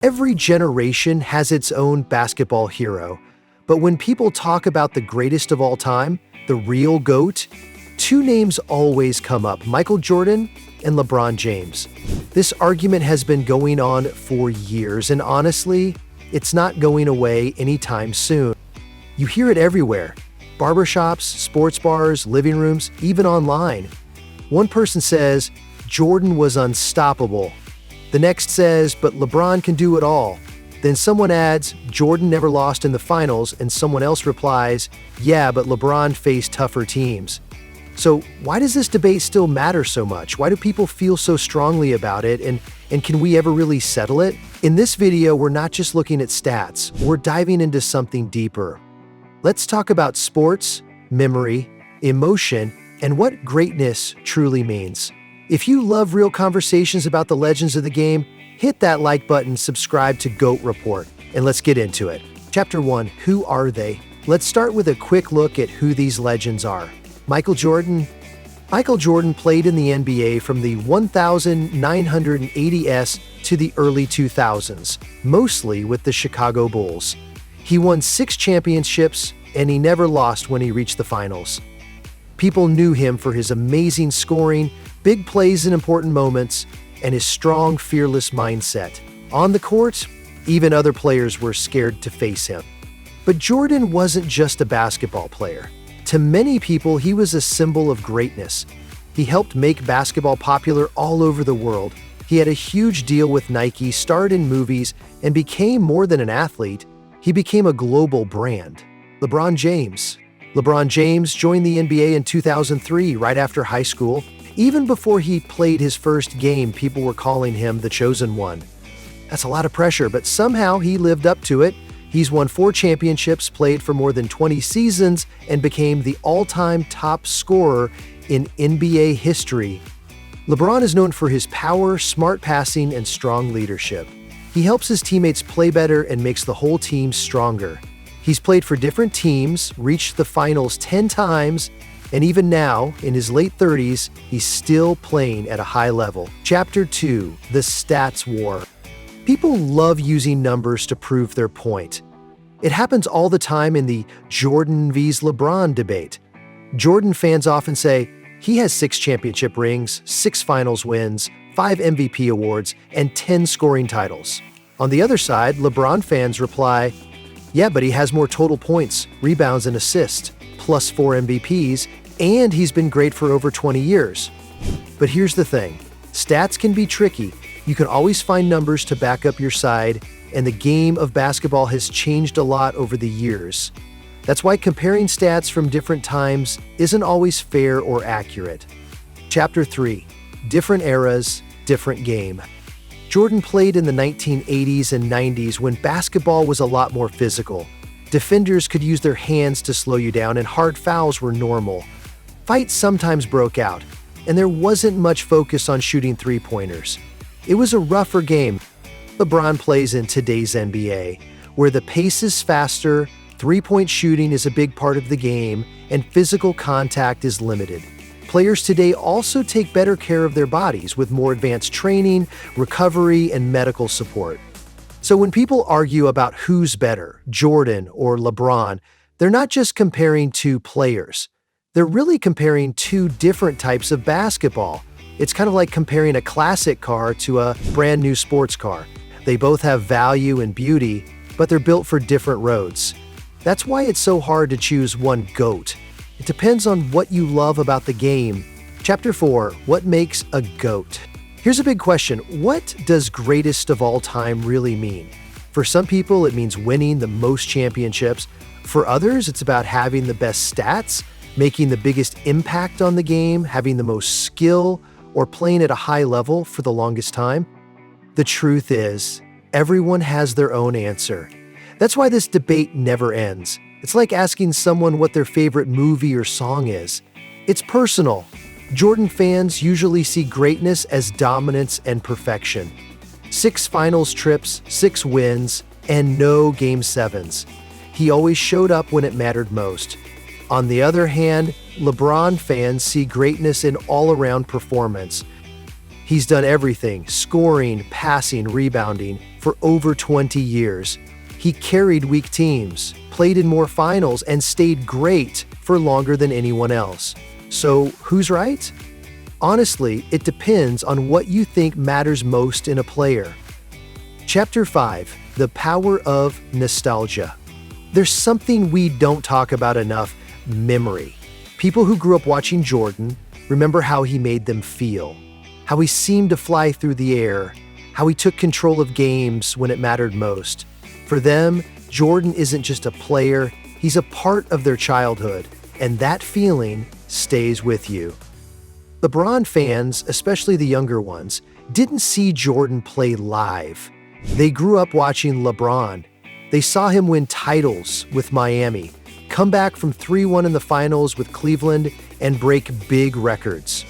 Every generation has its own basketball hero, but when people talk about the greatest of all time, the real GOAT, two names always come up: Michael Jordan and LeBron James. This argument has been going on for years, and honestly, it's not going away anytime soon. You hear it everywhere: barbershops, sports bars, living rooms, even online. One person says, "Jordan was unstoppable." The next says, "But LeBron can do it all." Then someone adds, "Jordan never lost in the finals," and someone else replies, "Yeah, but LeBron faced tougher teams." So why does this debate still matter so much? Why do people feel so strongly about it, and can we ever really settle it? In this video, we're not just looking at stats, we're diving into something deeper. Let's talk about sports, memory, emotion, and what greatness truly means. If you love real conversations about the legends of the game, hit that like button, subscribe to GOAT Report, and let's get into it. Chapter 1, who are they? Let's start with a quick look at who these legends are. Michael Jordan. Michael Jordan played in the NBA from the 1980s to the early 2000s, mostly with the Chicago Bulls. He won 6 championships, and he never lost when he reached the finals. People knew him for his amazing scoring, big plays in important moments, and his strong, fearless mindset. On the court, even other players were scared to face him. But Jordan wasn't just a basketball player. To many people, he was a symbol of greatness. He helped make basketball popular all over the world. He had a huge deal with Nike, starred in movies, and became more than an athlete. He became a global brand. LeBron James. LeBron James joined the NBA in 2003, right after high school. Even before he played his first game, people were calling him the chosen one. That's a lot of pressure, but somehow he lived up to it. He's won 4 championships, played for more than 20 seasons, and became the all-time top scorer in NBA history. LeBron is known for his power, smart passing, and strong leadership. He helps his teammates play better and makes the whole team stronger. He's played for different teams, reached the finals 10 times, and even now, in his late 30s, he's still playing at a high level. Chapter 2, the stats war. People love using numbers to prove their point. It happens all the time in the Jordan vs. LeBron debate. Jordan fans often say, he has 6 championship rings, 6 finals wins, 5 MVP awards, and 10 scoring titles. On the other side, LeBron fans reply, yeah, but he has more total points, rebounds, and assists, plus 4 MVPs, and he's been great for over 20 years. But here's the thing, stats can be tricky. You can always find numbers to back up your side, and the game of basketball has changed a lot over the years. That's why comparing stats from different times isn't always fair or accurate. Chapter 3, different eras, different game. Jordan played in the 1980s and 90s when basketball was a lot more physical. Defenders could use their hands to slow you down, and hard fouls were normal. Fights sometimes broke out, and there wasn't much focus on shooting three-pointers. It was a rougher game. LeBron plays in today's NBA, where the pace is faster, three-point shooting is a big part of the game, and physical contact is limited. Players today also take better care of their bodies with more advanced training, recovery, and medical support. So when people argue about who's better, Jordan or LeBron, they're not just comparing two players. They're really comparing two different types of basketball. It's kind of like comparing a classic car to a brand new sports car. They both have value and beauty, but they're built for different roads. That's why it's so hard to choose one GOAT. It depends on what you love about the game. Chapter 4, what makes a GOAT? Here's a big question. What does greatest of all time really mean? For some people, it means winning the most championships. For others, it's about having the best stats, making the biggest impact on the game, having the most skill, or playing at a high level for the longest time. The truth is, everyone has their own answer. That's why this debate never ends. It's like asking someone what their favorite movie or song is. It's personal. Jordan fans usually see greatness as dominance and perfection. 6 finals trips, 6 wins, and no Game 7s. He always showed up when it mattered most. On the other hand, LeBron fans see greatness in all-around performance. He's done everything, scoring, passing, rebounding, for over 20 years. He carried weak teams, played in more finals, and stayed great for longer than anyone else. So, who's right? Honestly, it depends on what you think matters most in a player. Chapter 5: The Power of Nostalgia. There's something we don't talk about enough: memory. People who grew up watching Jordan remember how he made them feel, how he seemed to fly through the air, how he took control of games when it mattered most. For them, Jordan isn't just a player, he's a part of their childhood, and that feeling stays with you. LeBron fans, especially the younger ones, didn't see Jordan play live. They grew up watching LeBron. They saw him win titles with Miami, come back from 3-1 in the finals with Cleveland, and break big records.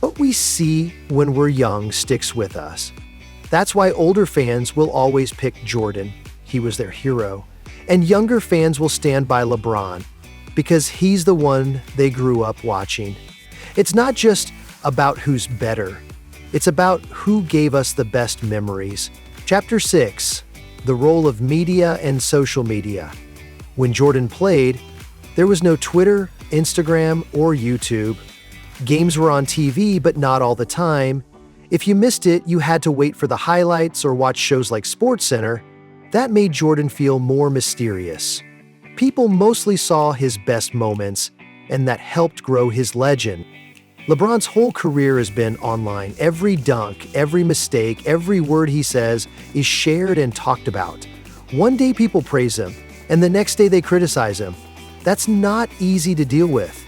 What we see when we're young sticks with us. That's why older fans will always pick Jordan. He was their hero. And younger fans will stand by LeBron because he's the one they grew up watching. It's not just about who's better. It's about who gave us the best memories. Chapter 6: The Role of Media and Social Media. When Jordan played, there was no Twitter, Instagram, or YouTube. Games were on TV, but not all the time. If you missed it, you had to wait for the highlights or watch shows like SportsCenter. That made Jordan feel more mysterious. People mostly saw his best moments, and that helped grow his legend. LeBron's whole career has been online. Every dunk, every mistake, every word he says is shared and talked about. One day people praise him, and the next day they criticize him. That's not easy to deal with.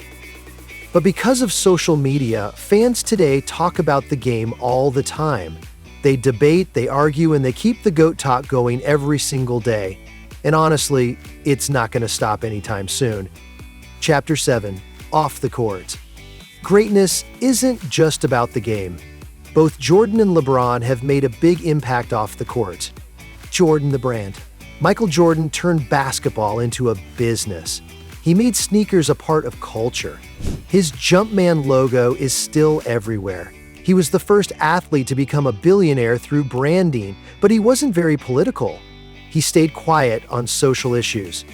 But because of social media, fans today talk about the game all the time. They debate, they argue, and they keep the GOAT talk going every single day. And honestly, it's not going to stop anytime soon. Chapter 7: Off the Court. Greatness isn't just about the game. Both Jordan and LeBron have made a big impact off the court. Jordan the brand. Michael Jordan turned basketball into a business. He made sneakers a part of culture. His Jumpman logo is still everywhere. He was the first athlete to become a billionaire through branding, but he wasn't very political. He stayed quiet on social issues.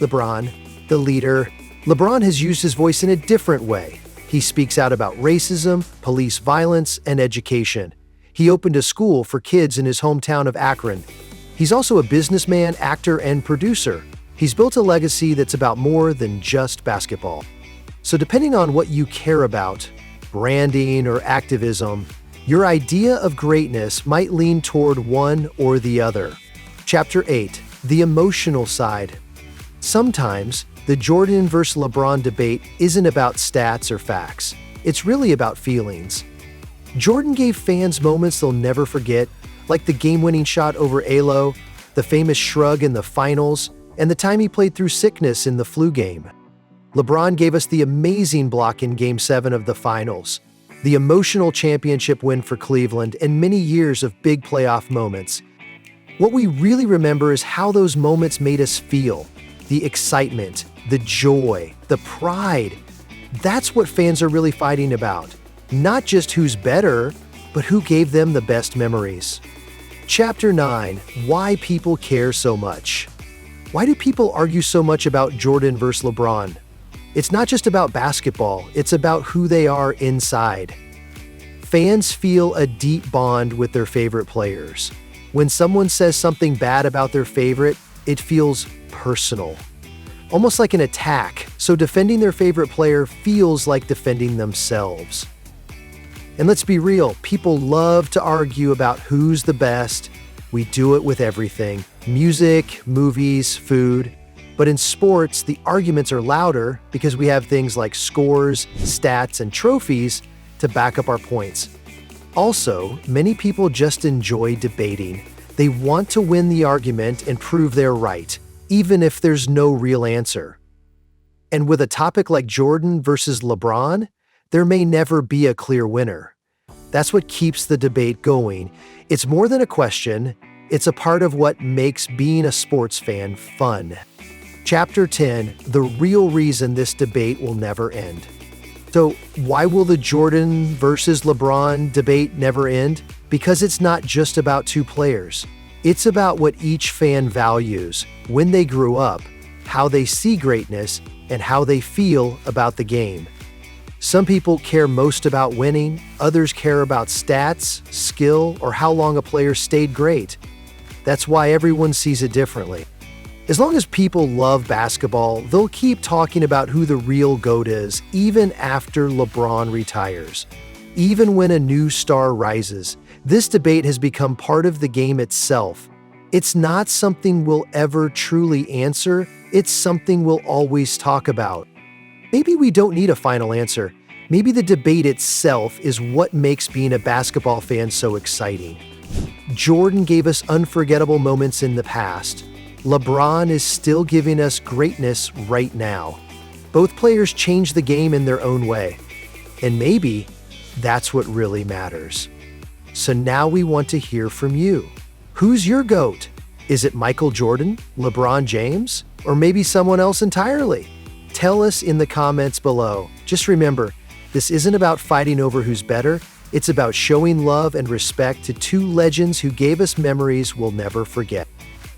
LeBron, the leader. LeBron has used his voice in a different way. He speaks out about racism, police violence, and education. He opened a school for kids in his hometown of Akron. He's also a businessman, actor, and producer. He's built a legacy that's about more than just basketball. So depending on what you care about, branding or activism, your idea of greatness might lean toward one or the other. Chapter 8: The Emotional Side. Sometimes, the Jordan vs. LeBron debate isn't about stats or facts. It's really about feelings. Jordan gave fans moments they'll never forget, like the game-winning shot over Alo, the famous shrug in the finals, and the time he played through sickness in the flu game. LeBron gave us the amazing block in Game 7 of the finals, the emotional championship win for Cleveland, and many years of big playoff moments. What we really remember is how those moments made us feel. The excitement, the joy, the pride. That's what fans are really fighting about. Not just who's better, but who gave them the best memories. Chapter 9: Why People Care So Much. Why do people argue so much about Jordan versus LeBron? It's not just about basketball, it's about who they are inside. Fans feel a deep bond with their favorite players. When someone says something bad about their favorite, it feels personal. Almost like an attack, so defending their favorite player feels like defending themselves. And let's be real, people love to argue about who's the best. We do it with everything: music, movies, food. But in sports, the arguments are louder because we have things like scores, stats, and trophies to back up our points. Also, many people just enjoy debating. They want to win the argument and prove they're right, even if there's no real answer. And with a topic like Jordan versus LeBron, there may never be a clear winner. That's what keeps the debate going. It's more than a question, it's a part of what makes being a sports fan fun. Chapter 10: The Real Reason This Debate Will Never End. So, why will the Jordan versus LeBron debate never end? Because it's not just about two players. It's about what each fan values, when they grew up, how they see greatness, and how they feel about the game. Some people care most about winning, others care about stats, skill, or how long a player stayed great. That's why everyone sees it differently. As long as people love basketball, they'll keep talking about who the real GOAT is, even after LeBron retires. Even when a new star rises, this debate has become part of the game itself. It's not something we'll ever truly answer, it's something we'll always talk about. Maybe we don't need a final answer. Maybe the debate itself is what makes being a basketball fan so exciting. Jordan gave us unforgettable moments in the past. LeBron is still giving us greatness right now. Both players changed the game in their own way. And maybe that's what really matters. So now we want to hear from you. Who's your GOAT? Is it Michael Jordan, LeBron James, or maybe someone else entirely? Tell us in the comments below. Just remember, this isn't about fighting over who's better. It's about showing love and respect to two legends who gave us memories we'll never forget.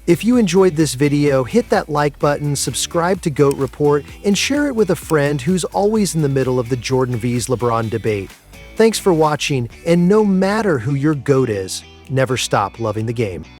If you enjoyed this video, hit that like button, subscribe to GOAT Report, and share it with a friend who's always in the middle of the Jordan vs. LeBron debate. Thanks for watching, and no matter who your GOAT is, never stop loving the game.